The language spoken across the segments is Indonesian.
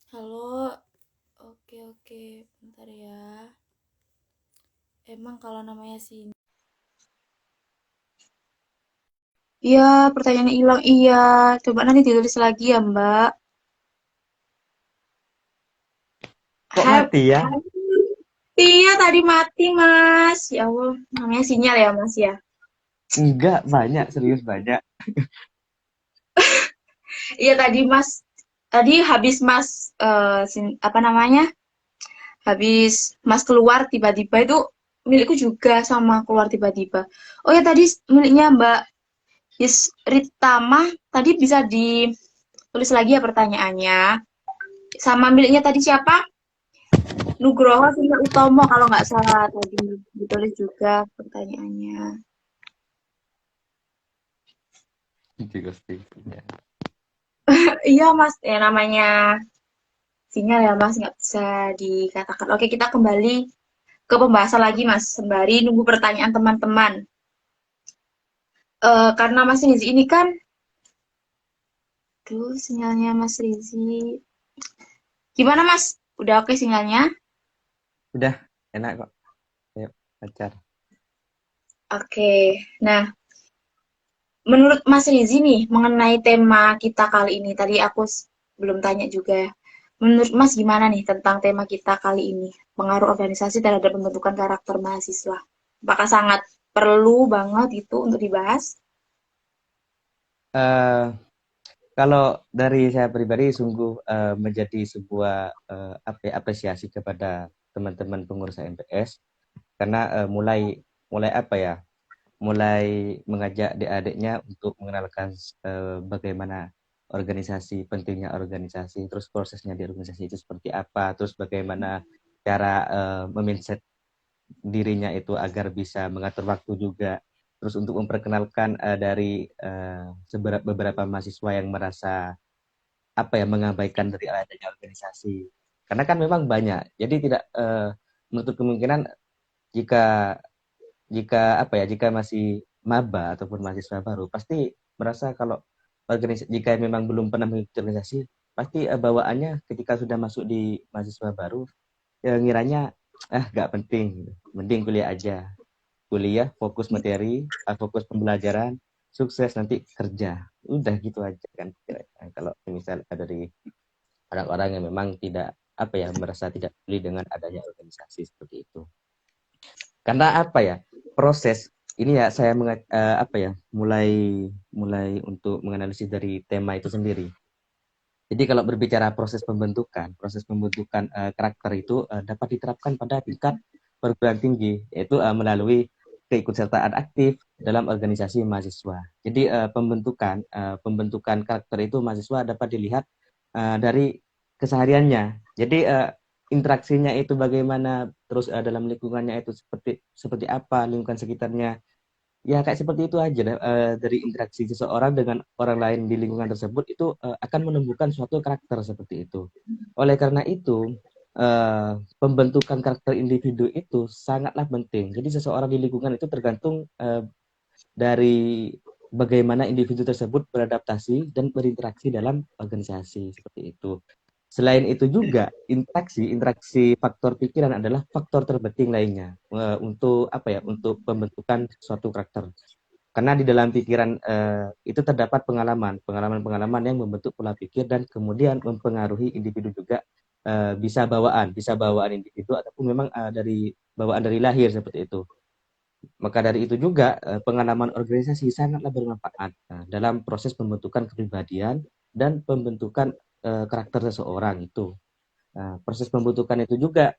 Halo, oke oke, bentar ya. Emang kalau namanya sini. Iya, pertanyaannya hilang. Iya, coba nanti ditulis lagi ya, Mbak. Kok Have, mati ya? iya tadi mati, Mas. Ya Allah, namanya sinyal ya, Mas ya. Enggak, banyak, serius banyak. Iya tadi Mas, tadi habis Mas apa namanya? Habis Mas keluar tiba-tiba itu milikku juga sama keluar tiba-tiba. Oh ya tadi miliknya Mbak Ritama tadi bisa ditulis lagi ya pertanyaannya. Sama miliknya tadi siapa? Nugroho Sinya Utomo kalau nggak salah tadi ditulis juga pertanyaannya. Gitu, Gusti. Ya. Iya Mas, ya namanya sinyal ya Mas nggak bisa dikatakan. Oke kita kembali ke pembahasan lagi Mas sembari nunggu pertanyaan teman-teman. Karena Mas Rizi ini kan, tuh sinyalnya Mas Rizi. Gimana Mas? Udah oke sinyalnya? Udah, enak kok. Ayo, pacar. Oke. Nah, menurut Mas Rizi nih mengenai tema kita kali ini, tadi aku belum tanya juga ya. Menurut Mas gimana nih tentang tema kita kali ini? Pengaruh organisasi terhadap pembentukan karakter mahasiswa. Apakah sangat perlu banget itu untuk dibahas? Eh, Kalau dari saya pribadi sungguh menjadi sebuah apresiasi kepada teman-teman pengurus MPS karena mulai apa ya? Mulai mengajak adik-adiknya untuk mengenalkan bagaimana organisasi, pentingnya organisasi, terus prosesnya di organisasi itu seperti apa, terus bagaimana cara memindset dirinya itu agar bisa mengatur waktu juga. Terus untuk memperkenalkan dari beberapa mahasiswa yang merasa apa ya mengabaikan dari adanya organisasi. Karena kan memang banyak. Jadi tidak menutup kemungkinan jika jika masih maba ataupun mahasiswa baru pasti merasa kalau jika memang belum pernah mengikuti organisasi pasti bawaannya ketika sudah masuk di mahasiswa baru ya ngiranya nggak penting gitu. Mending kuliah aja, kuliah fokus materi, fokus pembelajaran, sukses nanti kerja, udah gitu aja kan. Kalau misal ada dari orang-orang yang memang tidak apa ya merasa tidak peduli dengan adanya organisasi seperti itu. Karena apa ya proses ini ya saya apa ya mulai mulai untuk menganalisis dari tema itu sendiri. Jadi kalau berbicara proses pembentukan karakter itu dapat diterapkan pada tingkat perguruan tinggi, yaitu melalui keikutsertaan aktif dalam organisasi mahasiswa. Jadi pembentukan karakter itu mahasiswa dapat dilihat dari kesehariannya. Jadi interaksinya itu bagaimana, terus dalam lingkungannya itu seperti seperti apa, lingkungan sekitarnya. Ya kayak seperti itu aja dari interaksi seseorang dengan orang lain di lingkungan tersebut itu akan menumbuhkan suatu karakter seperti itu. Oleh karena itu pembentukan karakter individu itu sangatlah penting. Jadi seseorang di lingkungan itu tergantung dari bagaimana individu tersebut beradaptasi dan berinteraksi dalam organisasi seperti itu. Selain itu juga interaksi faktor pikiran adalah faktor terpenting lainnya untuk apa ya untuk pembentukan suatu karakter. Karena di dalam pikiran itu terdapat pengalaman-pengalaman yang membentuk pola pikir dan kemudian mempengaruhi individu juga bisa bawaan individu ataupun memang dari bawaan dari lahir seperti itu. Maka dari itu juga pengalaman organisasi sangatlah bermanfaat dalam proses pembentukan kepribadian dan pembentukan karakter seseorang itu. Nah, proses pembentukan itu juga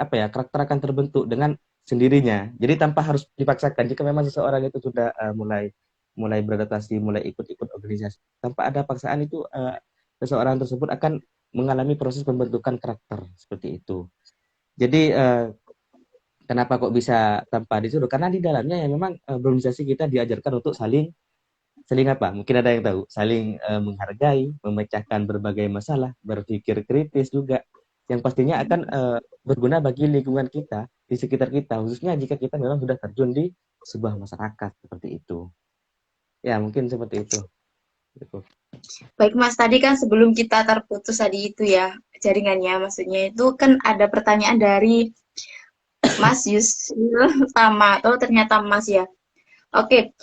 apa ya karakter akan terbentuk dengan sendirinya. Jadi tanpa harus dipaksakan. Jika memang seseorang itu sudah mulai mulai beradaptasi, mulai ikut-ikut organisasi, tanpa ada paksaan itu seseorang tersebut akan mengalami proses pembentukan karakter seperti itu. Jadi kenapa kok bisa tanpa disuruh? Karena di dalamnya ya memang organisasi kita diajarkan untuk saling saling apa? Mungkin ada yang tahu, saling menghargai, memecahkan berbagai masalah, berpikir kritis juga, yang pastinya akan berguna bagi lingkungan kita, di sekitar kita, khususnya jika kita memang sudah terjun di sebuah masyarakat seperti itu. Ya, mungkin seperti itu. Baik Mas, tadi kan sebelum kita terputus tadi itu ya jaringannya, maksudnya itu kan ada pertanyaan dari Mas Yusril sama, oh ternyata Mas ya. Oke,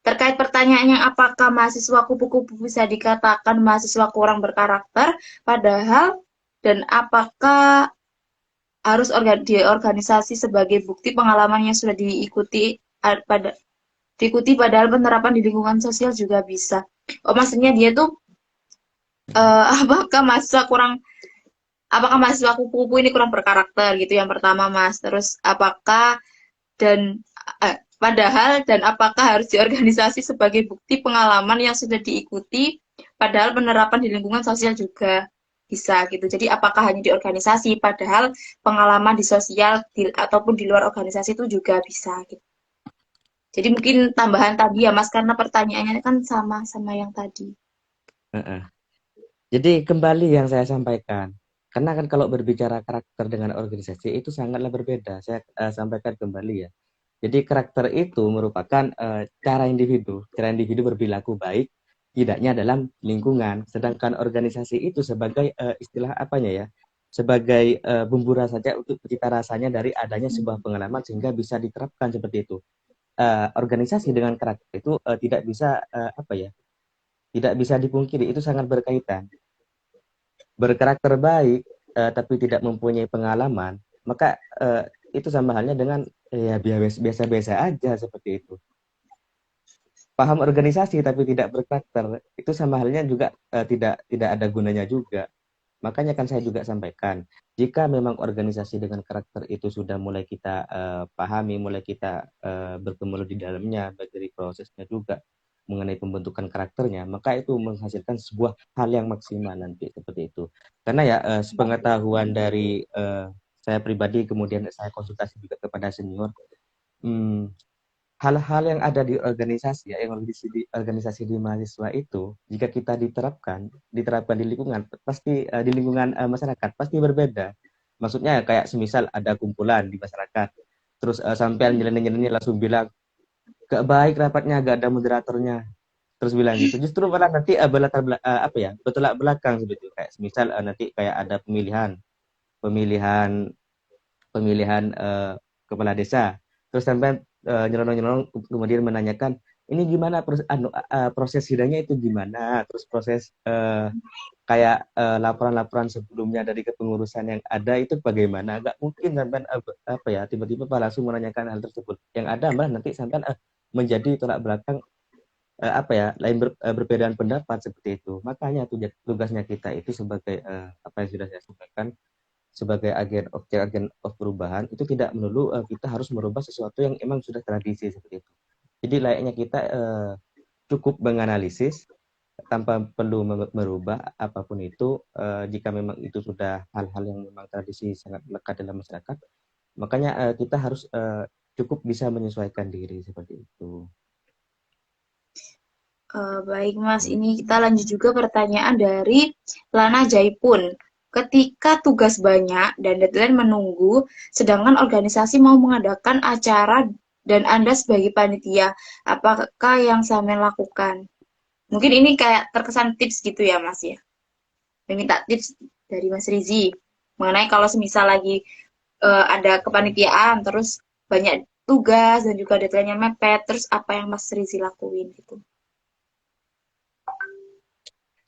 terkait pertanyaannya apakah mahasiswa kupu-kupu bisa dikatakan mahasiswa kurang berkarakter, padahal dan apakah harus di organisasi sebagai bukti pengalaman yang sudah diikuti pada diikuti padahal penerapan di lingkungan sosial juga bisa. Oh, maksudnya dia tuh apakah mahasiswa kurang apakah mahasiswa kupu-kupu ini kurang berkarakter gitu yang pertama Mas. Terus apakah dan padahal dan apakah harus diorganisasi sebagai bukti pengalaman yang sudah diikuti padahal penerapan di lingkungan sosial juga bisa gitu. Jadi apakah hanya di organisasi padahal pengalaman di sosial ataupun di luar organisasi itu juga bisa gitu. Jadi mungkin tambahan tadi ya Mas karena pertanyaannya kan sama sama yang tadi. Jadi kembali yang saya sampaikan, karena kan kalau berbicara karakter dengan organisasi itu sangatlah berbeda. Saya sampaikan kembali ya. Jadi karakter itu merupakan cara individu berperilaku baik, tidaknya dalam lingkungan. Sedangkan organisasi itu sebagai istilah apanya ya, sebagai bumbu rasa saja untuk cita rasanya dari adanya sebuah pengalaman sehingga bisa diterapkan seperti itu. Organisasi dengan karakter itu tidak bisa apa ya, tidak bisa dipungkiri itu sangat berkaitan. Berkarakter baik tapi tidak mempunyai pengalaman, maka itu sama halnya dengan ya biasa-biasa aja seperti itu. Paham organisasi tapi tidak berkarakter, itu sama halnya juga tidak ada gunanya juga. Makanya kan saya juga sampaikan, jika memang organisasi dengan karakter itu sudah mulai kita pahami, mulai kita berkemul di dalamnya, baik dari prosesnya juga mengenai pembentukan karakternya, maka itu menghasilkan sebuah hal yang maksimal nanti seperti itu. Karena ya sepengetahuan dari saya pribadi, kemudian saya konsultasi juga kepada senior, hmm, hal-hal yang ada di organisasi ya, yang organisasi di mahasiswa itu, jika kita diterapkan di lingkungan, pasti di lingkungan masyarakat pasti berbeda. Maksudnya kayak semisal ada kumpulan di masyarakat, terus sampean nyeleneh-nyeleneh langsung bilang, gak baik rapatnya, gak ada moderatornya, terus bilang gitu. Justru malah nanti apa ya, bertolak belakang sebetulnya. Kayak semisal nanti kayak ada pemilihan pemilihan kepala desa. Terus sampai nyelonong-nyelonong kemudian menanyakan ini gimana proses sidangnya itu gimana, terus proses kayak laporan-laporan sebelumnya dari kepengurusan yang ada itu bagaimana. Nggak mungkin sampai apa ya tiba-tiba Pak langsung menanyakan hal tersebut. Yang ada malah nanti sampai menjadi tolak belakang apa ya lain berbedaan pendapat seperti itu. Makanya tugasnya kita itu sebagai apa yang sudah saya sampaikan, sebagai agen of perubahan itu tidak melulu kita harus merubah sesuatu yang emang sudah tradisi seperti itu. Jadi layaknya kita cukup menganalisis tanpa perlu merubah apapun itu, jika memang itu sudah hal-hal yang memang tradisi sangat lekat dalam masyarakat, makanya kita harus cukup bisa menyesuaikan diri seperti itu. Baik Mas, ini kita lanjut juga pertanyaan dari Lana Jaipun. Ketika tugas banyak dan deadline menunggu, sedangkan organisasi mau mengadakan acara dan Anda sebagai panitia, apakah yang saya lakukan? Mungkin ini kayak terkesan tips gitu ya Mas ya. Meminta tips dari Mas Rizi mengenai kalau semisal lagi ada kepanitiaan, terus banyak tugas dan juga deadline-nya mepet, terus apa yang Mas Rizi lakuin gitu.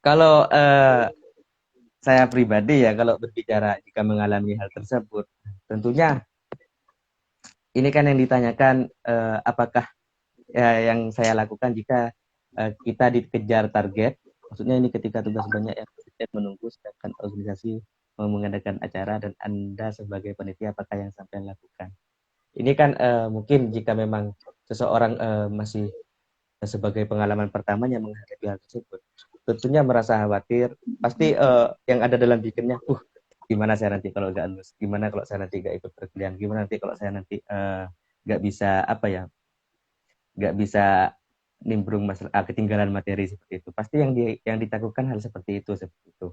Kalau saya pribadi ya, kalau berbicara jika mengalami hal tersebut, tentunya ini kan yang ditanyakan apakah ya, yang saya lakukan jika kita dikejar target, maksudnya ini ketika tugas banyak yang menunggu, sedangkan organisasi mau mengadakan acara dan Anda sebagai panitia apakah yang sampai lakukan? Ini kan mungkin jika memang seseorang masih sebagai pengalaman pertamanya menghadapi hal tersebut, tentunya merasa khawatir. Pasti yang ada dalam pikirnya, gimana saya nanti kalau nggak lulus? Gimana kalau saya nanti nggak ikut perkuliahan? Gimana nanti kalau saya nanti nggak bisa apa ya, nggak bisa nimbrung masalah ketinggalan materi seperti itu. Pasti yang ditakutkan hal seperti itu seperti itu.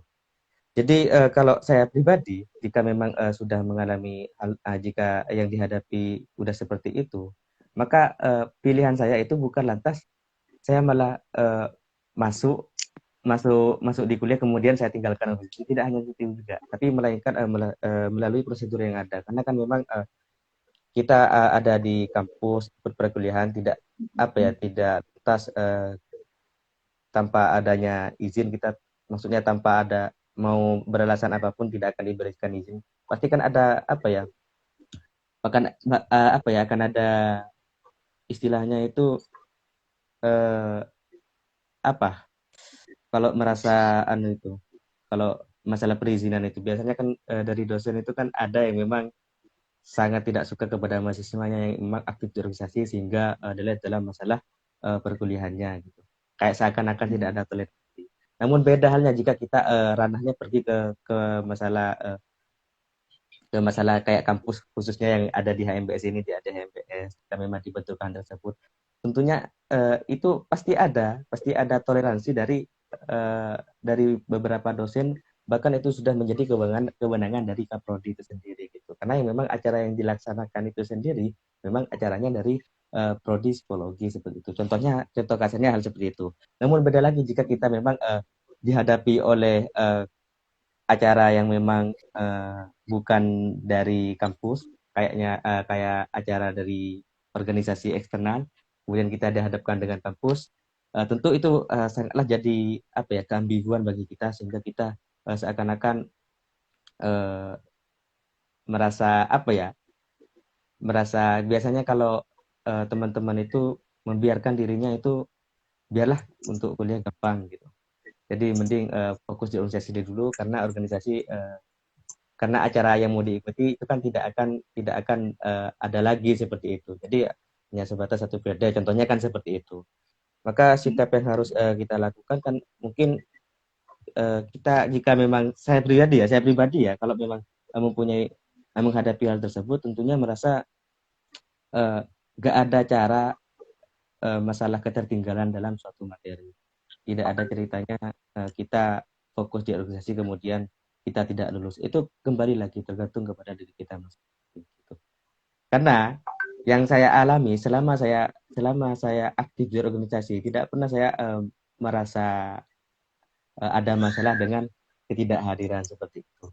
Jadi kalau saya pribadi, jika memang sudah mengalami hal, jika yang dihadapi sudah seperti itu, maka pilihan saya itu bukan lantas saya malah masuk masuk masuk di kuliah kemudian saya tinggalkan organisasi, tidak hanya itu juga, tapi melainkan melalui prosedur yang ada, karena kan memang kita ada di kampus perkuliahan, tidak apa ya, tidak tas tanpa adanya izin kita, maksudnya tanpa ada mau beralasan apapun tidak akan diberikan izin, pasti kan ada apa ya, akan apa ya, akan ada istilahnya itu eh, apa, kalau merasa anu itu, kalau masalah perizinan itu biasanya kan dari dosen itu kan ada yang memang sangat tidak suka kepada mahasiswanya yang memang aktif di organisasi, sehingga delay dalam masalah perkuliahannya gitu. Kayak seakan-akan tidak ada toleransi. Namun beda halnya jika kita ranahnya pergi ke masalah ke masalah kayak kampus khususnya yang ada di HMBS ini, di ada HMBS, kita memang dibentukkan tersebut. Tentunya itu pasti ada toleransi dari beberapa dosen, bahkan itu sudah menjadi kewenangan dari Kaprodi itu sendiri gitu. Karena yang memang acara yang dilaksanakan itu sendiri memang acaranya dari prodi psikologi seperti itu. Contoh kasarnya hal seperti itu. Namun beda lagi jika kita memang dihadapi oleh acara yang memang bukan dari kampus, kayak acara dari organisasi eksternal, kemudian kita dihadapkan dengan kampus, tentu itu sangatlah jadi apa ya, keambiguan bagi kita, sehingga kita seakan-akan uh, merasa apa ya, merasa biasanya kalau teman-teman itu membiarkan dirinya itu, biarlah untuk kuliah gampang gitu. Jadi mending fokus di organisasi dulu, karena acara yang mau diikuti itu kan tidak akan ada lagi seperti itu. Jadi hanya sebatas satu periode. Contohnya kan seperti itu. Maka sikap yang harus kita lakukan kan mungkin kita, jika memang saya pribadi ya, kalau memang mempunyai menghadapi hal tersebut, tentunya merasa uh, gak ada cara masalah ketertinggalan dalam suatu materi. Tidak ada ceritanya kita fokus di organisasi kemudian kita tidak lulus. Itu kembali lagi tergantung kepada diri kita masing-masing. Gitu. Karena yang saya alami selama saya aktif di organisasi, tidak pernah saya merasa ada masalah dengan ketidakhadiran seperti itu.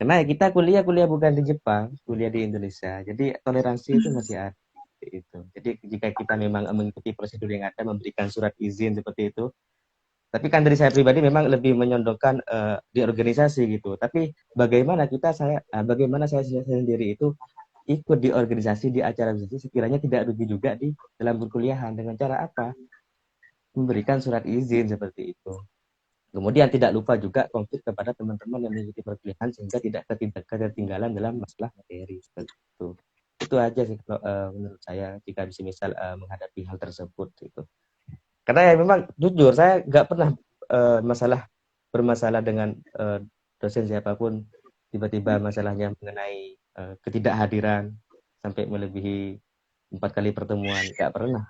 Karena kita kuliah bukan di Jepang, kuliah di Indonesia. Jadi toleransi itu masih ada itu. Jadi jika kita memang mengikuti prosedur yang ada, memberikan surat izin seperti itu. Tapi kan dari saya pribadi memang lebih menyondongkan di organisasi gitu. Tapi bagaimana saya sendiri itu ikut di organisasi, di acara organisasi, sekiranya tidak rugi juga di dalam perkuliahan, dengan cara apa? Memberikan surat izin seperti itu. Kemudian tidak lupa juga konflik kepada teman-teman yang mengikuti perkuliahan, sehingga tidak ketinggalan dalam masalah materi seperti itu. Itu aja sih kalau, menurut saya, jika bisa misal menghadapi hal tersebut gitu. Karena ya memang jujur saya nggak pernah bermasalah dengan dosen siapapun, tiba-tiba masalahnya mengenai ketidakhadiran sampai melebihi 4 kali pertemuan, nggak pernah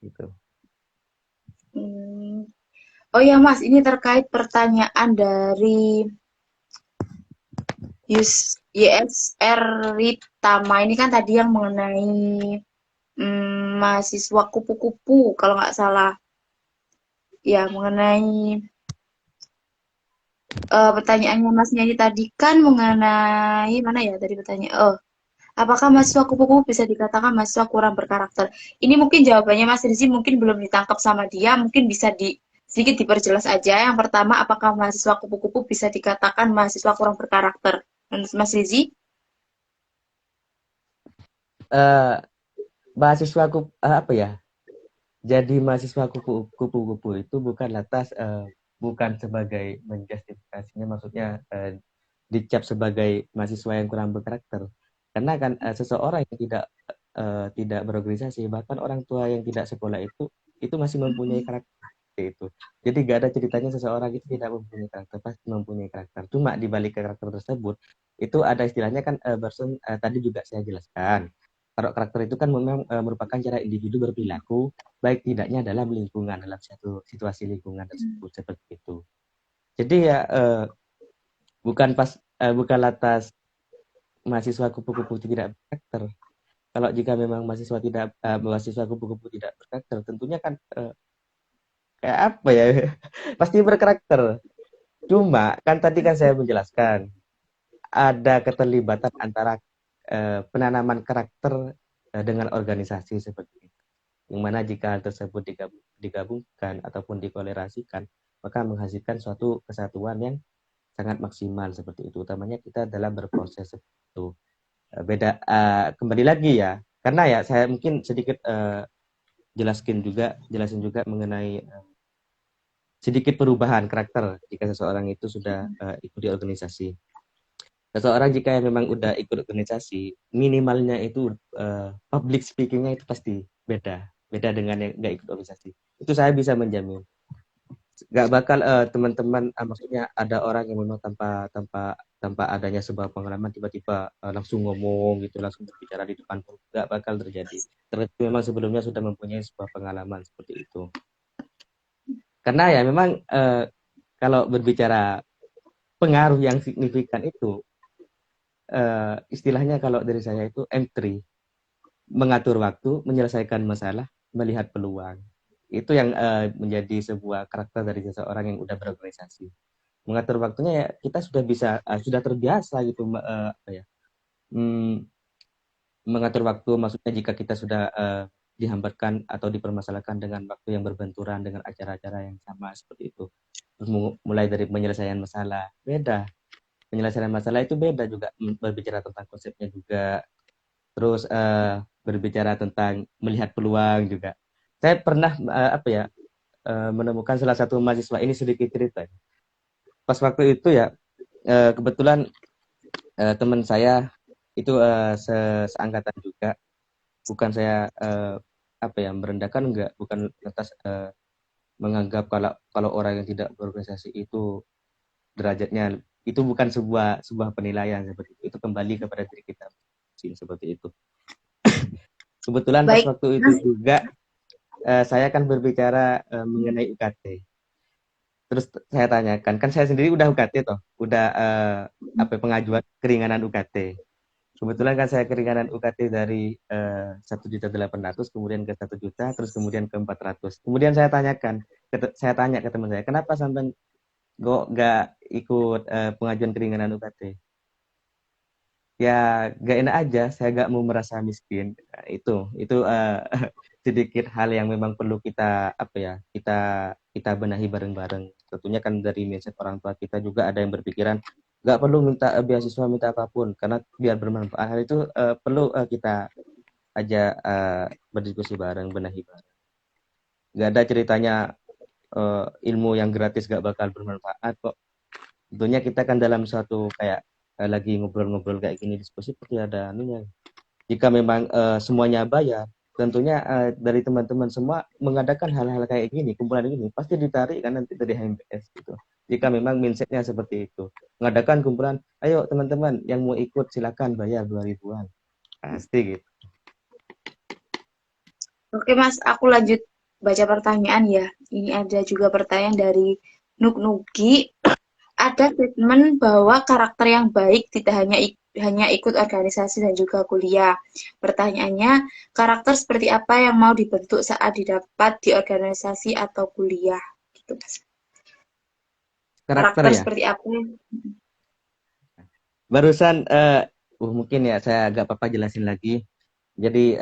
gitu. Hmm. Oh ya Mas, ini terkait pertanyaan dari YSR Ritama. Ini kan tadi yang mengenai mahasiswa kupu-kupu, kalau nggak salah. Ya, mengenai pertanyaannya Mas Nyadi tadi kan mengenai mana ya tadi pertanyaan? Oh, apakah mahasiswa kupu-kupu bisa dikatakan mahasiswa kurang berkarakter? Ini mungkin jawabannya Mas Rizi mungkin belum ditangkap sama dia, mungkin bisa sedikit diperjelas aja. Yang pertama, apakah mahasiswa kupu-kupu bisa dikatakan mahasiswa kurang berkarakter? Menurut Mas Rizi? Uh, apa ya? Jadi mahasiswa kupu-kupu itu bukan lantas bukan sebagai menjustifikasinya, maksudnya dicap sebagai mahasiswa yang kurang berkarakter. Karena kan seseorang yang tidak berorganisasi, bahkan orang tua yang tidak sekolah itu masih mempunyai karakter itu. Jadi gak ada ceritanya seseorang itu tidak mempunyai karakter, pasti mempunyai karakter. Cuma di balik karakter tersebut itu ada istilahnya kan, tadi juga saya jelaskan. Kalau karakter itu kan memang merupakan cara individu berperilaku, baik tidaknya dalam lingkungan, dalam satu situasi lingkungan tersebut seperti itu. Jadi ya bukan lantas mahasiswa kupu-kupu tidak berkarakter. Kalau jika memang mahasiswa kupu-kupu tidak berkarakter, tentunya kan kayak apa ya? Pasti berkarakter. Cuma kan tadi kan saya menjelaskan ada keterlibatan antara penanaman karakter dengan organisasi seperti itu. Yang mana jika hal tersebut digabungkan ataupun dikolerasikan, maka menghasilkan suatu kesatuan yang sangat maksimal seperti itu. Utamanya kita dalam berproses seperti itu. Beda kembali lagi ya, karena ya saya mungkin sedikit jelasin juga mengenai sedikit perubahan karakter jika seseorang itu sudah ikut di organisasi. Seseorang jika memang udah ikut organisasi, minimalnya itu public speakingnya itu pasti beda dengan yang nggak ikut organisasi. Itu saya bisa menjamin. Nggak bakal teman-teman, maksudnya ada orang yang memang tanpa adanya sebuah pengalaman tiba-tiba langsung ngomong gitu, langsung berbicara di depan, nggak bakal terjadi. Terus memang sebelumnya sudah mempunyai sebuah pengalaman seperti itu. Karena ya memang kalau berbicara pengaruh yang signifikan itu, istilahnya kalau dari saya itu M3, mengatur waktu, menyelesaikan masalah, melihat peluang. Itu yang menjadi sebuah karakter dari seseorang yang udah berorganisasi. Mengatur waktunya ya kita sudah bisa, sudah terbiasa gitu, apa ya, mengatur waktu. Maksudnya jika kita sudah dihambatkan atau dipermasalahkan dengan waktu yang berbenturan dengan acara-acara yang sama seperti itu. Terus mulai dari penyelesaian masalah, beda. Penyelesaian masalah itu beda juga, berbicara tentang konsepnya juga. Terus berbicara tentang melihat peluang juga. Saya pernah apa ya, menemukan salah satu mahasiswa ini, sedikit cerita. Pas waktu itu ya, kebetulan teman saya itu seangkatan juga. Bukan saya apa ya, merendahkan, enggak, bukan lantas menganggap kalau kalau orang yang tidak berorganisasi itu derajatnya, itu bukan sebuah penilaian seperti itu. Itu kembali kepada diri kita seperti itu. Kebetulan pas Baik, waktu itu Mas. juga saya akan berbicara mengenai UKT. Terus saya tanyakan, kan saya sendiri udah UKT toh, udah apa pengajuan keringanan UKT. Kebetulan kan saya keringanan UKT dari 1.800.000, kemudian ke 1 juta, terus kemudian ke 400. Kemudian saya tanya ke teman saya, kenapa sampai kok nggak ikut pengajuan keringanan UKT? Ya gak enak aja, saya gak mau merasa miskin. Nah, itu sedikit hal yang memang perlu kita apa ya, kita benahi bareng-bareng. Tentunya kan dari mindset orang tua kita juga ada yang berpikiran gak perlu minta beasiswa, minta apapun karena biar bermanfaat. Hal itu perlu kita aja berdiskusi bareng, benahi bareng. Gak ada ceritanya ilmu yang gratis gak bakal bermanfaat kok. Tentunya kita kan dalam suatu kayak lagi ngobrol-ngobrol kayak gini, diskusi, pasti ada anunya. Jika memang semuanya bayar, tentunya dari teman-teman semua mengadakan hal-hal kayak gini, kumpulan ini pasti ditarik kan nanti dari HMBS gitu. Jika memang mindsetnya seperti itu, mengadakan kumpulan, ayo teman-teman yang mau ikut silakan bayar 2 ribuan, pasti gitu. Oke, Mas, aku lanjut baca pertanyaan ya. Ini ada juga pertanyaan dari Nuk Nugi. Ada statement bahwa karakter yang baik tidak hanya ikut organisasi dan juga kuliah. Pertanyaannya, karakter seperti apa yang mau dibentuk saat didapat di organisasi atau kuliah? Gitu, Mas. Karakter Karakter ya. seperti apa? Barusan mungkin ya saya agak apa jelasin lagi. Jadi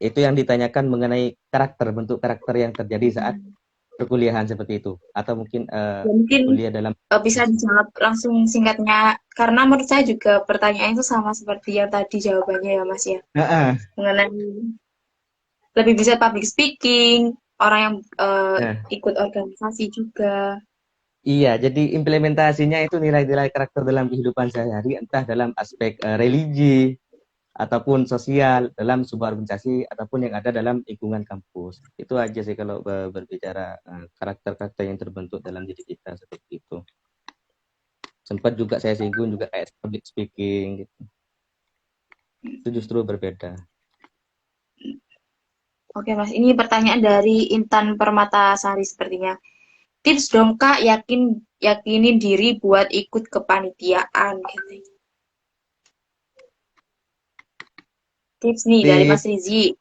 itu yang ditanyakan mengenai karakter, bentuk karakter yang terjadi saat perkuliahan seperti itu, atau mungkin Ya, mungkin kuliah dalam bisa dijawab langsung singkatnya, karena menurut saya juga pertanyaan itu sama seperti yang tadi jawabannya ya, Mas ya. Nah, Mengenai lebih bisa public speaking, orang yang nah, ikut organisasi juga. iya, jadi implementasinya itu nilai-nilai karakter dalam kehidupan sehari-hari, entah dalam aspek religi ataupun sosial dalam sebuah organisasi ataupun yang ada dalam lingkungan kampus. Itu aja sih kalau berbicara karakter-karakter yang terbentuk dalam diri kita seperti itu. Sempat juga saya singgung juga kayak public speaking gitu. Itu justru berbeda. Oke, Mas. Ini pertanyaan dari Intan Permatasari sepertinya. Tips dong, Kak, yakinin diri buat ikut kepanitiaan. Gitu. Tips nih dari Mas Tips Rizi.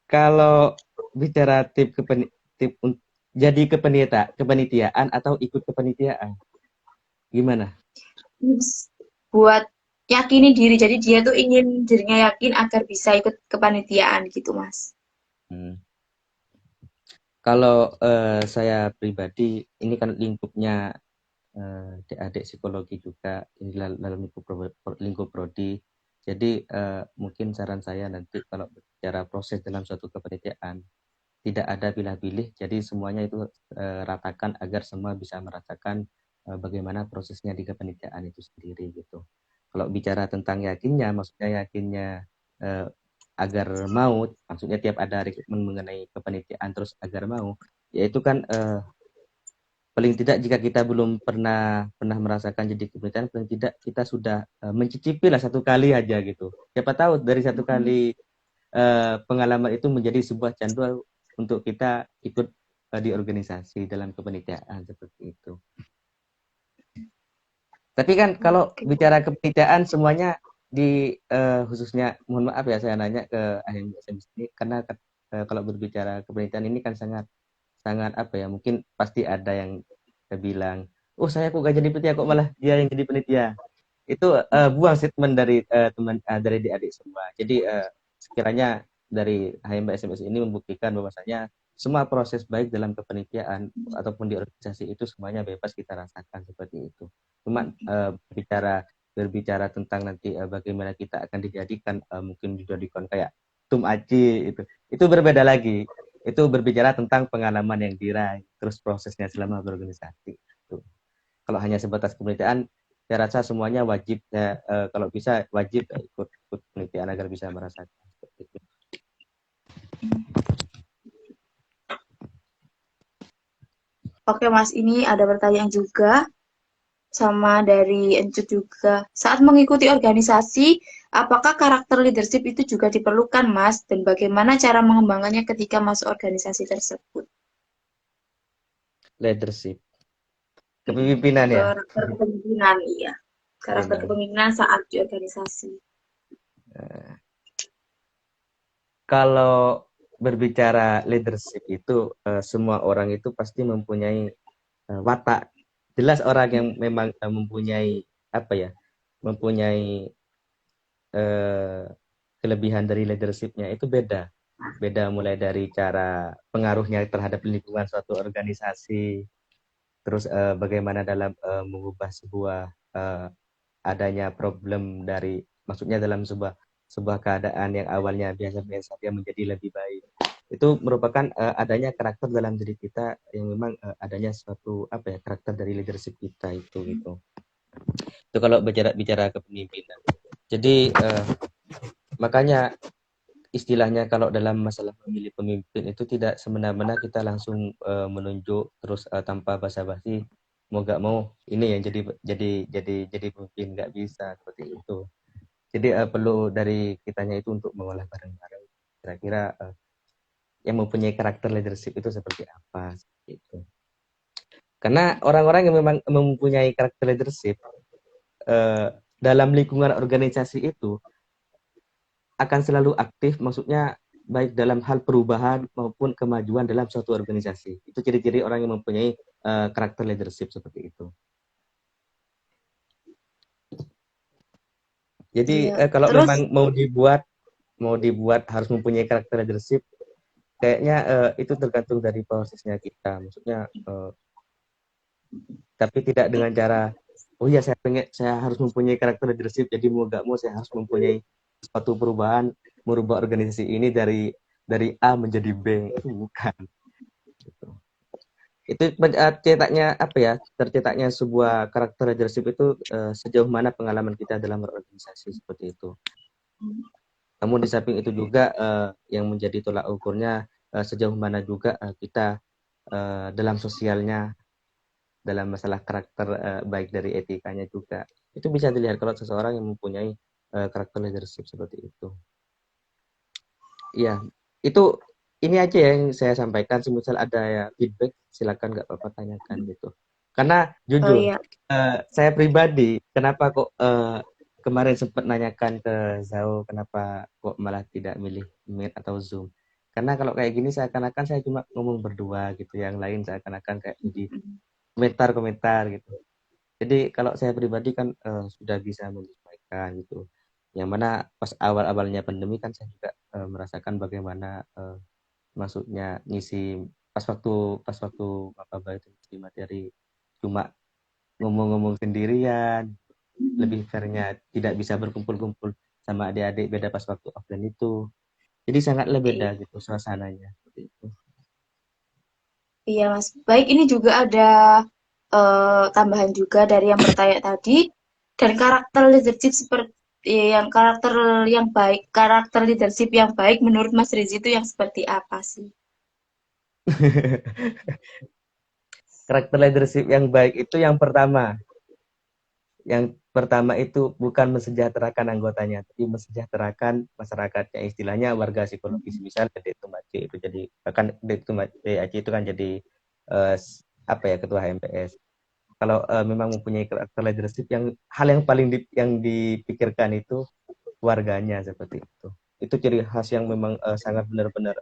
kalau bicara jadi kepanitiaan atau ikut kepanitiaan, gimana? Tips buat yakini diri. Jadi dia tuh ingin dirinya yakin agar bisa ikut kepanitiaan gitu, Mas. Hmm. Kalau saya pribadi, ini kan lingkupnya adik-adik psikologi juga, ini dalam lingkup prodi. Jadi mungkin saran saya nanti kalau bicara proses dalam suatu kepanitiaan, tidak ada pilih-pilih, jadi semuanya itu ratakan agar semua bisa merasakan bagaimana prosesnya di kepanitiaan itu sendiri gitu. Kalau bicara tentang yakinnya, maksudnya yakinnya eh, agar mau, maksudnya tiap ada rekrutmen mengenai kepanitiaan terus agar mau, yaitu kan paling tidak jika kita belum pernah merasakan jadi kepanitiaan, paling tidak kita sudah mencicipi lah satu kali aja gitu. Siapa tahu dari satu kali pengalaman itu menjadi sebuah candu untuk kita ikut di organisasi dalam kepanitiaan seperti itu. Tapi kan kalau Oke. bicara kepanitiaan semuanya khususnya mohon maaf ya saya nanya ke AHMSM ini karena kalau berbicara kepanitiaan ini kan sangat sangat apa ya, mungkin pasti ada yang bilang, oh saya kok gak jadi panitia kok malah dia yang jadi panitia. Itu buang statement dari teman dari adik-adik semua. Jadi sekiranya dari HMB SMS ini membuktikan bahwasanya semua proses baik dalam kepanitiaan ataupun di organisasi itu semuanya bebas kita rasakan seperti itu. Cuma berbicara tentang nanti bagaimana kita akan dijadikan mungkin dijadikan kayak tum aci itu berbeda lagi. Itu berbicara tentang pengalaman yang diraih terus prosesnya selama berorganisasi. Itu. Kalau hanya sebatas kepanitiaan, saya rasa semuanya wajib kalau bisa wajib ikut penelitian agar bisa merasakan seperti itu. Oke, Mas, ini ada pertanyaan juga sama dari Encut juga. Saat mengikuti organisasi, apakah karakter leadership itu juga diperlukan, Mas? Dan bagaimana cara mengembangkannya ketika masuk organisasi tersebut? Leadership, kepemimpinan ya, Karakter kepemimpinan, iya. Karakter benar. kepemimpinan saat di organisasi. Kalau berbicara leadership itu semua orang itu pasti mempunyai watak. Jelas orang yang memang mempunyai apa ya, mempunyai eh, kelebihan dari leadershipnya itu beda. Beda mulai dari cara pengaruhnya terhadap lingkungan suatu organisasi, terus bagaimana dalam mengubah sebuah eh, adanya problem dari, maksudnya dalam sebuah sebuah keadaan yang awalnya biasa-biasa dia menjadi lebih baik. Itu merupakan adanya karakter dalam diri kita yang memang adanya suatu apa ya karakter dari leadership kita itu gitu. Itu kalau bicara bicara kepemimpinan. Jadi makanya istilahnya kalau dalam masalah memilih pemimpin itu tidak semena-mena kita langsung menunjuk terus tanpa basa-basi mau gak mau ini yang jadi pemimpin, nggak bisa seperti itu. Jadi perlu dari kitanya itu untuk mengolah bareng-bareng kira-kira yang mempunyai karakter leadership itu seperti apa gitu. Karena orang-orang yang memang mempunyai karakter leadership dalam lingkungan organisasi itu akan selalu aktif, maksudnya baik dalam hal perubahan maupun kemajuan dalam suatu organisasi. Itu ciri-ciri orang yang mempunyai karakter leadership seperti itu. Jadi Iya. kalau Terus, memang mau dibuat harus mempunyai karakter leadership, kayaknya itu tergantung dari prosesnya kita. Maksudnya tapi tidak dengan cara oh ya saya harus mempunyai karakter leadership jadi mau gak mau saya harus mempunyai suatu perubahan merubah organisasi ini dari A menjadi B, itu bukan gitu. Itu cetaknya apa ya, tercetaknya sebuah karakter leadership itu sejauh mana pengalaman kita dalam berorganisasi seperti itu. Namun di samping itu juga yang menjadi tolak ukurnya sejauh mana juga kita dalam sosialnya, dalam masalah karakter baik dari etikanya juga. Itu bisa dilihat kalau seseorang yang mempunyai karakter leadership seperti itu. Iya, itu ini aja yang saya sampaikan. Semisal ada ya feedback, silakan nggak apa-apa tanyakan gitu. Karena oh jujur, iya, saya pribadi, kenapa kok kemarin sempat nanyakan ke Zhao, kenapa kok malah tidak milih Meet atau Zoom? Karena kalau kayak gini seakan-akan saya cuma ngomong berdua gitu, yang lain seakan-akan kayak jadi Mm-mm. komentar-komentar gitu. Jadi kalau saya pribadi kan sudah bisa menyesuaikan gitu. Yang mana pas awal-awalnya pandemi kan saya juga merasakan bagaimana masuknya ngisi pas waktu maba itu ngisi materi cuma ngomong-ngomong sendirian, lebih fairnya tidak bisa berkumpul-kumpul sama adik-adik beda pas waktu offline itu. Jadi sangatlah beda Iya, gitu suasananya seperti itu. iya, Mas. Baik, ini juga ada tambahan juga dari yang bertanya tadi. Dan karakter leadership seperti yang karakter yang baik, karakter leadership yang baik menurut Mas Rizi itu yang seperti apa sih? Karakter leadership yang baik itu yang pertama itu bukan mensejahterakan anggotanya, tapi mensejahterakan masyarakatnya, istilahnya warga psikologis. Misal Dek Tumaci itu jadi bahkan Dek Tumaci Aci itu kan jadi eh, apa ya ketua HMPS. Kalau memang mempunyai karakter leadership yang hal yang paling yang dipikirkan itu warganya seperti itu. Itu ciri khas yang memang sangat benar-benar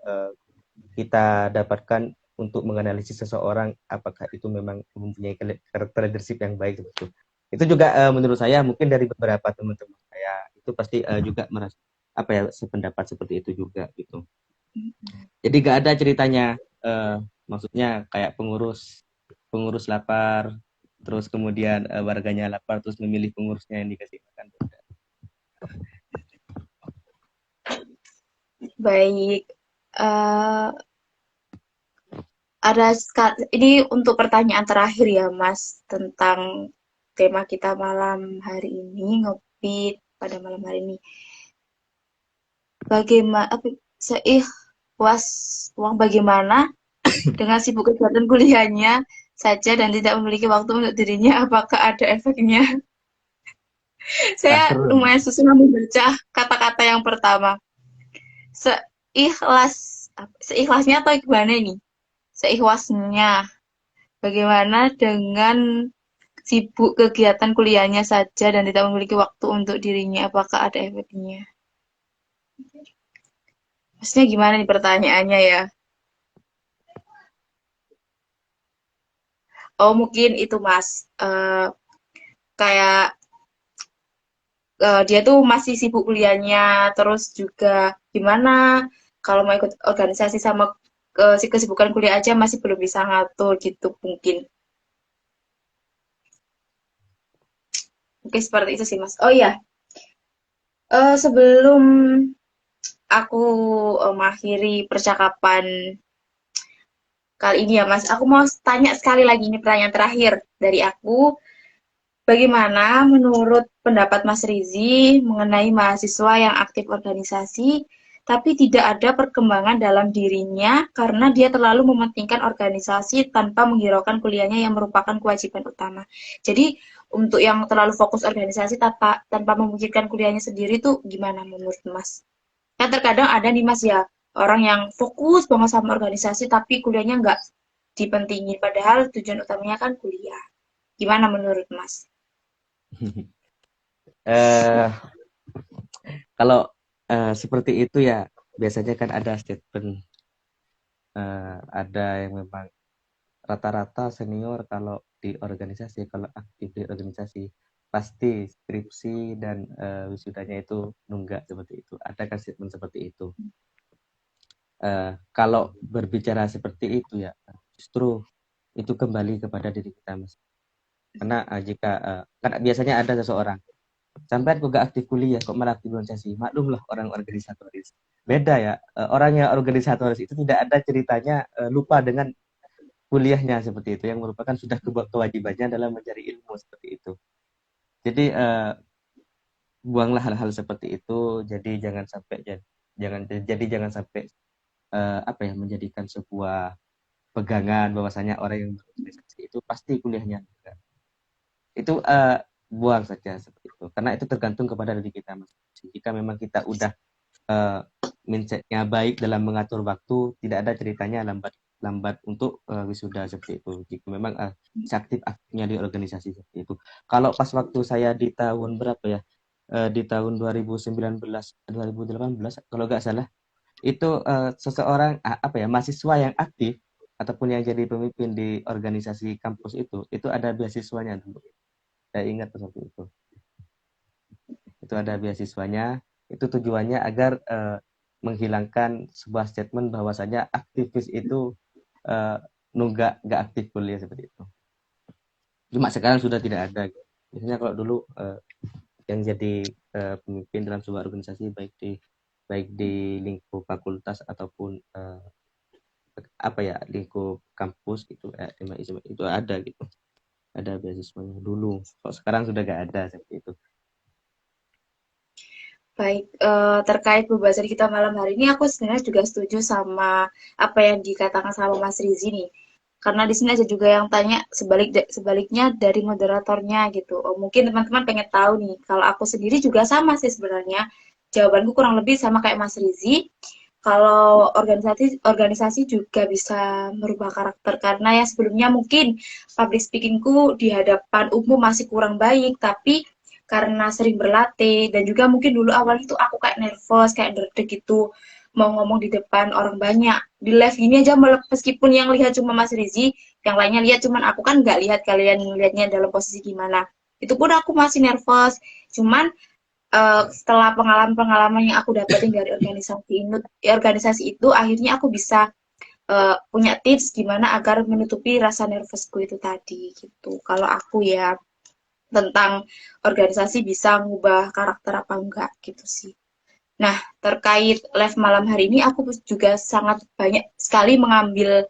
kita dapatkan untuk menganalisis seseorang apakah itu memang mempunyai karakter leadership yang baik gitu. Itu juga menurut saya mungkin dari beberapa teman-teman saya itu pasti juga merasa apa ya sependapat seperti itu juga gitu. Jadi gak ada ceritanya maksudnya kayak pengurus pengurus lapar terus kemudian warganya lapar terus memilih pengurusnya yang dikasih makan. Baik, eh ini untuk pertanyaan terakhir ya, Mas, tentang tema kita malam hari ini, ngopi pada malam hari ini. Bagaimana, seikhlas uang bagaimana dengan sibuk kegiatan kuliahnya saja dan tidak memiliki waktu untuk dirinya, apakah ada efeknya? Ah, Saya seru nih. lumayan susah membaca kata-kata yang pertama. Seikhlas, seikhlasnya atau gimana ini? Seikhlasnya. Bagaimana dengan sibuk kegiatan kuliahnya saja dan tidak memiliki waktu untuk dirinya, apakah ada efeknya? Maksudnya gimana nih pertanyaannya ya? Oh mungkin itu Mas, kayak dia tuh masih sibuk kuliahnya, terus juga gimana kalau mau ikut organisasi sama si kesibukan kuliah aja masih belum bisa ngatur gitu mungkin. Mungkin seperti itu sih Mas. Oh iya, sebelum aku mengakhiri percakapan kali ini ya Mas, aku mau tanya sekali lagi ini pertanyaan terakhir dari aku. Bagaimana menurut pendapat Mas Rizi mengenai mahasiswa yang aktif organisasi, tapi tidak ada perkembangan dalam dirinya karena dia terlalu mementingkan organisasi tanpa menghiraukan kuliahnya yang merupakan kewajiban utama. Jadi untuk yang terlalu fokus organisasi tanpa memikirkan kuliahnya sendiri tuh gimana menurut Mas? Kan terkadang ada nih Mas ya, orang yang fokus banget sama organisasi tapi kuliahnya nggak dipentingin, padahal tujuan utamanya kan kuliah. Gimana menurut Mas? Eh, kalau seperti itu ya biasanya kan ada statement ada yang memang rata-rata senior kalau di organisasi kalau aktif di organisasi pasti skripsi dan wisudanya itu nunggak seperti itu. Ada kan statement seperti itu. Kalau berbicara seperti itu ya justru itu kembali kepada diri kita mas. Karena jika kan biasanya ada seseorang sampai aku gak aktif kuliah kok malah aktif organisasi. Maklum lah orang organisatoris. Beda ya. Orang yang organisatoris itu tidak ada ceritanya lupa dengan kuliahnya seperti itu yang merupakan sudah kewajibannya dalam mencari ilmu seperti itu. Jadi buanglah hal-hal seperti itu. Jadi jangan sampai jangan sampai apa ya menjadikan sebuah pegangan bahwasanya orang yang berorganisasi itu pasti kuliahnya. Itu buang saja seperti itu. Karena itu tergantung kepada diri kita masing-masing. Jika memang kita udah uh, mindsetnya baik dalam mengatur waktu, tidak ada ceritanya lambat lambat untuk wisuda seperti itu. Jika memang aktif-aktifnya di organisasi seperti itu. Kalau pas waktu saya di tahun berapa ya? Di tahun 2019 2018 kalau nggak salah itu seseorang apa ya, mahasiswa yang aktif ataupun yang jadi pemimpin di organisasi kampus itu ada beasiswanya dulu. Saya ingat seperti itu. Itu ada beasiswanya. Itu tujuannya agar menghilangkan sebuah statement bahwasanya aktivis itu eh, nggak aktif kuliah seperti itu. Cuma sekarang sudah tidak ada. Biasanya kalau dulu yang jadi pemimpin dalam sebuah organisasi baik di lingkup fakultas ataupun apa ya lingkup kampus gitu itu ada gitu, ada beasiswanya dulu. Kalau sekarang sudah gak ada seperti itu. Baik, terkait pembahasan kita malam hari ini, aku sebenarnya juga setuju sama apa yang dikatakan sama Mas Rizi nih. Karena di sini ada juga yang tanya sebaliknya dari moderatornya gitu. Oh, mungkin teman-teman pengen tahu nih, kalau aku sendiri juga sama sih sebenarnya. Jawabanku kurang lebih sama kayak Mas Rizi. Kalau organisasi organisasi juga bisa merubah karakter karena ya sebelumnya mungkin public speakingku di hadapan umum masih kurang baik, tapi karena sering berlatih dan juga mungkin dulu awal itu aku kayak nervous, kayak deg-deg gitu mau ngomong di depan orang banyak. Di live gini aja meskipun yang lihat cuma Mas Rizi, yang lainnya lihat cuman aku kan nggak lihat kalian lihatnya dalam posisi gimana. Itu pun aku masih nervous. Cuman setelah pengalaman-pengalaman yang aku dapetin dari organisasi itu akhirnya aku bisa punya tips gimana agar menutupi rasa nervousku itu tadi gitu. Kalau aku ya tentang organisasi bisa ngubah karakter apa enggak gitu sih. Nah, terkait live malam hari ini aku juga sangat banyak sekali mengambil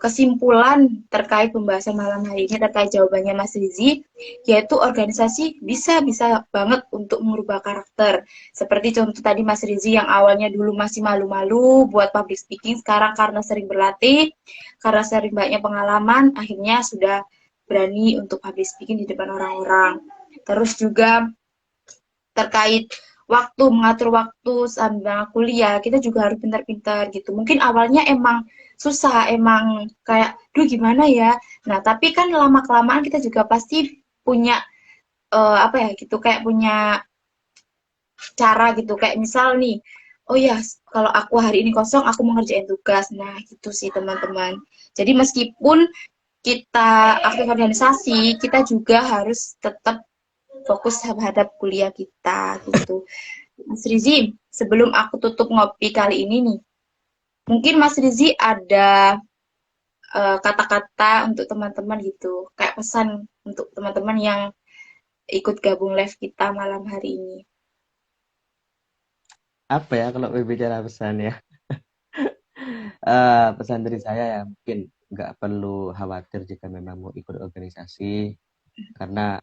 kesimpulan terkait pembahasan malam hari ini terkait jawabannya Mas Rizi, yaitu organisasi bisa banget untuk merubah karakter. Seperti contoh tadi Mas Rizi yang awalnya dulu masih malu-malu buat public speaking, sekarang karena sering berlatih, karena sering banyak pengalaman, akhirnya sudah berani untuk public speaking di depan orang-orang. Terus juga terkait waktu, mengatur waktu sambil kuliah, kita juga harus pintar-pintar gitu. Mungkin awalnya emang susah, emang kayak, duh gimana ya. Nah, tapi kan lama-kelamaan kita juga pasti punya, apa ya gitu, kayak punya cara gitu. Kayak misal nih, oh ya, kalau aku hari ini kosong, aku mau ngerjain tugas. Nah, gitu sih teman-teman. Jadi meskipun kita aktif organisasi, kita juga harus tetap fokus terhadap kuliah kita gitu. Mas Rizi, sebelum aku tutup ngopi kali ini nih, mungkin Mas Rizi ada kata-kata untuk teman-teman gitu, kayak pesan untuk teman-teman yang ikut gabung live kita malam hari ini. Apa ya kalau berbicara pesan ya, pesan dari saya ya mungkin nggak perlu khawatir jika memang mau ikut organisasi, karena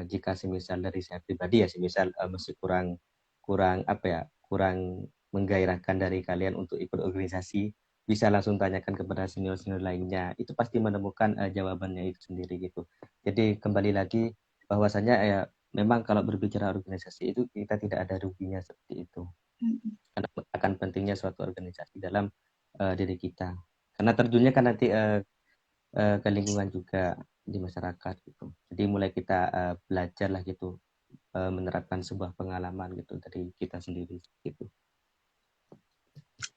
jika semisal dari saya pribadi ya semisal masih kurang kurang apa ya kurang menggairahkan dari kalian untuk ikut organisasi, bisa langsung tanyakan kepada senior-senior lainnya, itu pasti menemukan jawabannya itu sendiri gitu. Jadi kembali lagi bahwasanya ya memang kalau berbicara organisasi itu kita tidak ada ruginya seperti itu, karena akan pentingnya suatu organisasi dalam diri kita, karena terjunnya kan nanti ke lingkungan juga di masyarakat gitu. Jadi mulai kita belajar lah gitu, menerapkan sebuah pengalaman gitu dari kita sendiri gitu.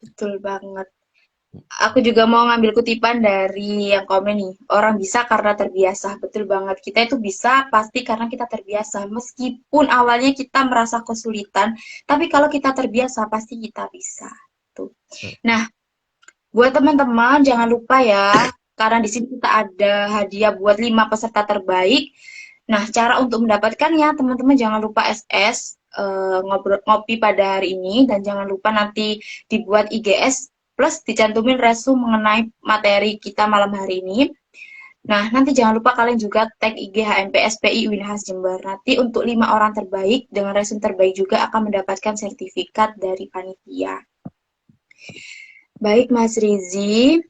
Betul banget. Aku juga mau ngambil kutipan dari yang komen nih. Orang bisa karena terbiasa. Betul banget. Kita itu bisa pasti karena kita terbiasa. Meskipun awalnya kita merasa kesulitan, tapi kalau kita terbiasa pasti kita bisa. Tuh. Nah, buat teman-teman jangan lupa ya, karena di sini kita ada hadiah buat 5 peserta terbaik. Nah, cara untuk mendapatkannya, teman-teman jangan lupa SS ngopi pada hari ini dan jangan lupa nanti dibuat IGS plus dicantumin resume mengenai materi kita malam hari ini. Nah, nanti jangan lupa kalian juga tag IG HMPSPI Winhas Jember. Nanti untuk 5 orang terbaik dengan resume terbaik juga akan mendapatkan sertifikat dari panitia. Baik, Mas Rizi,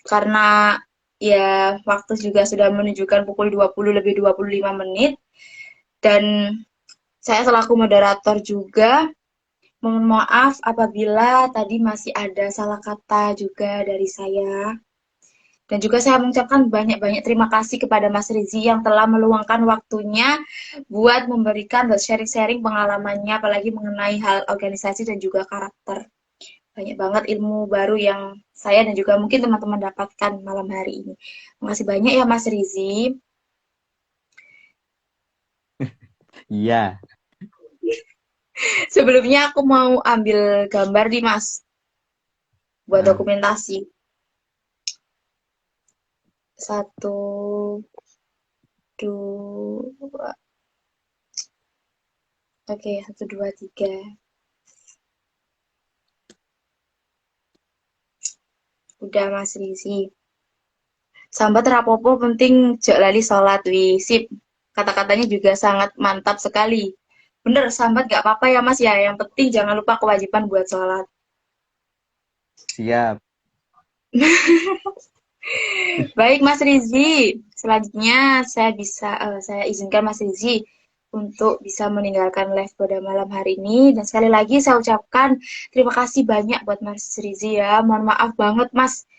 karena ya waktu juga sudah menunjukkan pukul 20 lebih 25 menit dan saya selaku moderator juga mohon maaf apabila tadi masih ada salah kata juga dari saya. Dan juga saya mengucapkan banyak-banyak terima kasih kepada Mas Rizi yang telah meluangkan waktunya buat memberikan dan sharing-sharing pengalamannya apalagi mengenai hal organisasi dan juga karakter. banyak banget ilmu baru yang saya dan juga mungkin teman-teman dapatkan malam hari ini. Makasih banyak ya Mas Rizi. Iya, Sebelumnya aku mau ambil gambar nih Mas buat heeh. dokumentasi. Satu, dua, oke, satu, dua, tiga. Udah Mas Rizi. Sambat rapopo penting jok lali sholat sip. Kata-katanya juga sangat mantap sekali. Bener, sambat gak apa-apa ya Mas ya. Yang penting jangan lupa kewajiban buat sholat. Siap. Baik Mas Rizi, selanjutnya saya izinkan Mas Rizi untuk bisa meninggalkan live pada malam hari ini. Dan sekali lagi saya ucapkan terima kasih banyak buat Mas Rizi ya. Mohon maaf banget Mas,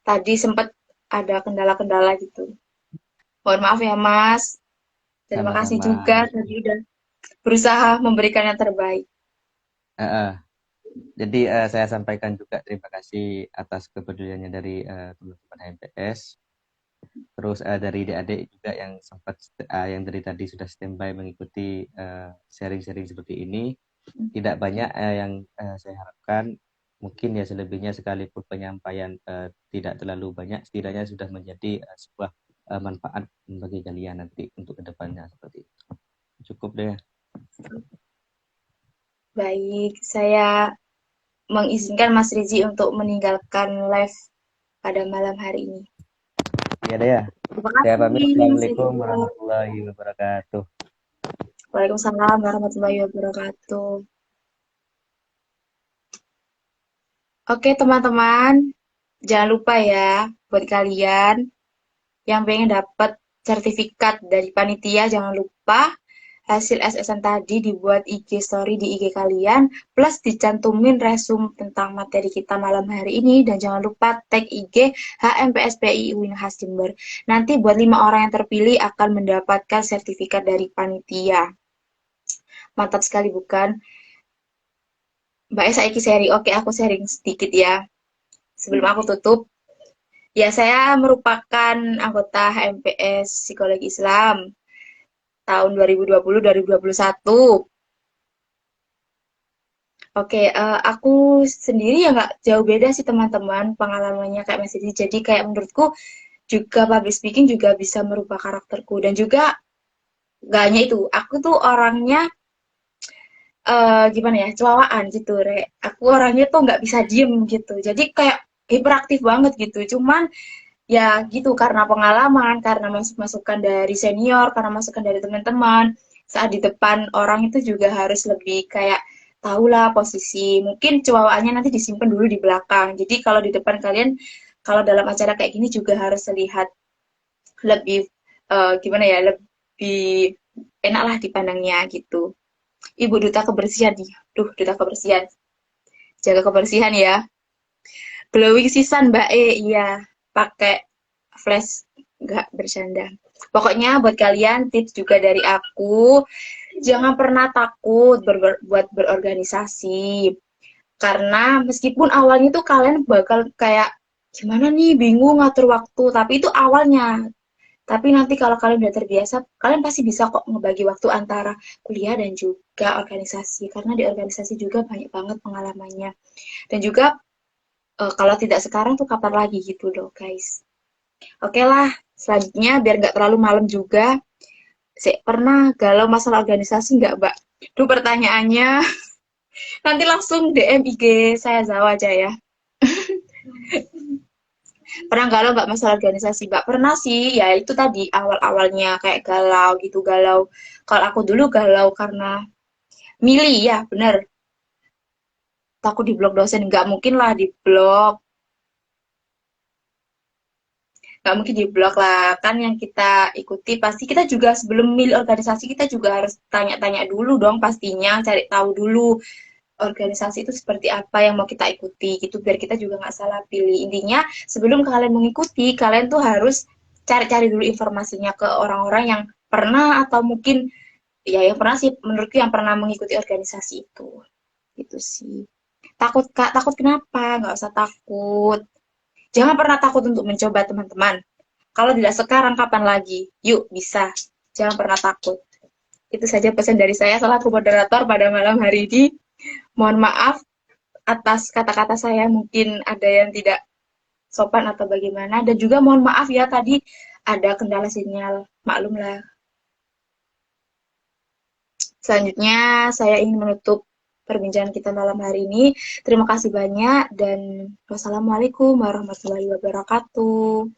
tadi sempat ada kendala-kendala gitu. Mohon maaf ya Mas. Terima kasih Sama-sama. juga tadi udah berusaha memberikan yang terbaik. Heeh. Jadi saya sampaikan juga terima kasih atas kepeduliannya dari teman-teman HMPS. Terus dari adik-adik juga yang sempat yang dari tadi sudah standby mengikuti sharing-sharing seperti ini. Tidak banyak yang saya harapkan. Mungkin ya selebihnya sekalipun penyampaian tidak terlalu banyak, setidaknya sudah menjadi sebuah manfaat bagi kalian nanti untuk kedepannya seperti itu. Cukup deh. Baik, saya mengizinkan Mas Rizi untuk meninggalkan live pada malam hari ini. Iya deh ya. Terima Saya pamit. kasih, Mas Assalamualaikum Rizi. warahmatullahi wabarakatuh. Waalaikumsalam warahmatullahi wabarakatuh. Oke, teman-teman, jangan lupa ya, buat kalian yang pengen dapat sertifikat dari panitia, jangan lupa hasil SSN tadi dibuat IG story di IG kalian, plus dicantumin resume tentang materi kita malam hari ini, dan jangan lupa tag IG HMPSPI Winhas Jember. Nanti buat 5 orang yang terpilih akan mendapatkan sertifikat dari panitia. Mantap sekali bukan? Mbak Esa Iki sharing. Oke, aku sharing sedikit ya. Sebelum aku tutup, ya saya merupakan anggota HMPS Psikologi Islam tahun 2020-2021. Oke, aku sendiri ya nggak jauh beda sih teman-teman pengalamannya kayak Mas Didi. Jadi kayak menurutku juga public speaking juga bisa merubah karakterku. Dan juga gak hanya itu, aku tuh orangnya gimana ya, celawaan gitu, Re. Aku orangnya tuh nggak bisa diem gitu. Jadi kayak hiperaktif banget gitu. Cuman ya gitu karena pengalaman, karena masukan dari senior, karena masukan dari teman-teman. Saat di depan orang itu juga harus lebih kayak tahulah posisi. Mungkin cewawaannya nanti disimpan dulu di belakang. Jadi kalau di depan kalian, kalau dalam acara kayak gini juga harus terlihat lebih gimana ya, lebih enak lah dipandangnya gitu. Ibu duta kebersihan nih. Duh, duta kebersihan. Jaga kebersihan ya. Glowing season Mbak E, iya. Pakai flash, nggak bercanda. Pokoknya buat kalian tips juga dari aku, jangan pernah takut buat berorganisasi. Karena meskipun awalnya tuh kalian bakal kayak gimana nih bingung ngatur waktu, tapi itu awalnya. Tapi nanti kalau kalian udah terbiasa, kalian pasti bisa kok ngebagi waktu antara kuliah dan juga organisasi. Karena di organisasi juga banyak banget pengalamannya. Dan juga kalau tidak sekarang tuh kapan lagi gitu loh guys. Oke lah, selanjutnya biar nggak terlalu malam juga. Saya pernah galau masalah organisasi nggak, Mbak? Duh, pertanyaannya nanti langsung DM IG saya Zawa aja ya. Pernah galau nggak masalah organisasi, Mbak? Pernah sih, ya itu tadi awal-awalnya kayak galau gitu, galau. Kalau aku dulu galau karena milih, ya bener. Takut di blok dosen, nggak mungkin lah di blok. Nggak mungkin di blok lah. Kan yang kita ikuti pasti kita juga sebelum milih organisasi kita juga harus tanya-tanya dulu dong pastinya, cari tahu dulu organisasi itu seperti apa yang mau kita ikuti gitu biar kita juga nggak salah pilih. Intinya sebelum kalian mengikuti, kalian tuh harus cari-cari dulu informasinya ke orang-orang yang pernah atau mungkin ya yang pernah sih menurutku yang pernah mengikuti organisasi itu. Gitu sih. Takut Kak, takut kenapa? Nggak usah takut. Jangan pernah takut untuk mencoba teman-teman. Kalau tidak sekarang, kapan lagi? Yuk, bisa. Jangan pernah takut. Itu saja pesan dari saya selaku moderator pada malam hari ini. Mohon maaf atas kata-kata saya mungkin ada yang tidak sopan atau bagaimana. Dan juga mohon maaf ya tadi ada kendala sinyal. Maklumlah. Selanjutnya saya ingin menutup perbincangan kita malam hari ini. Terima kasih banyak dan wassalamualaikum warahmatullahi wabarakatuh.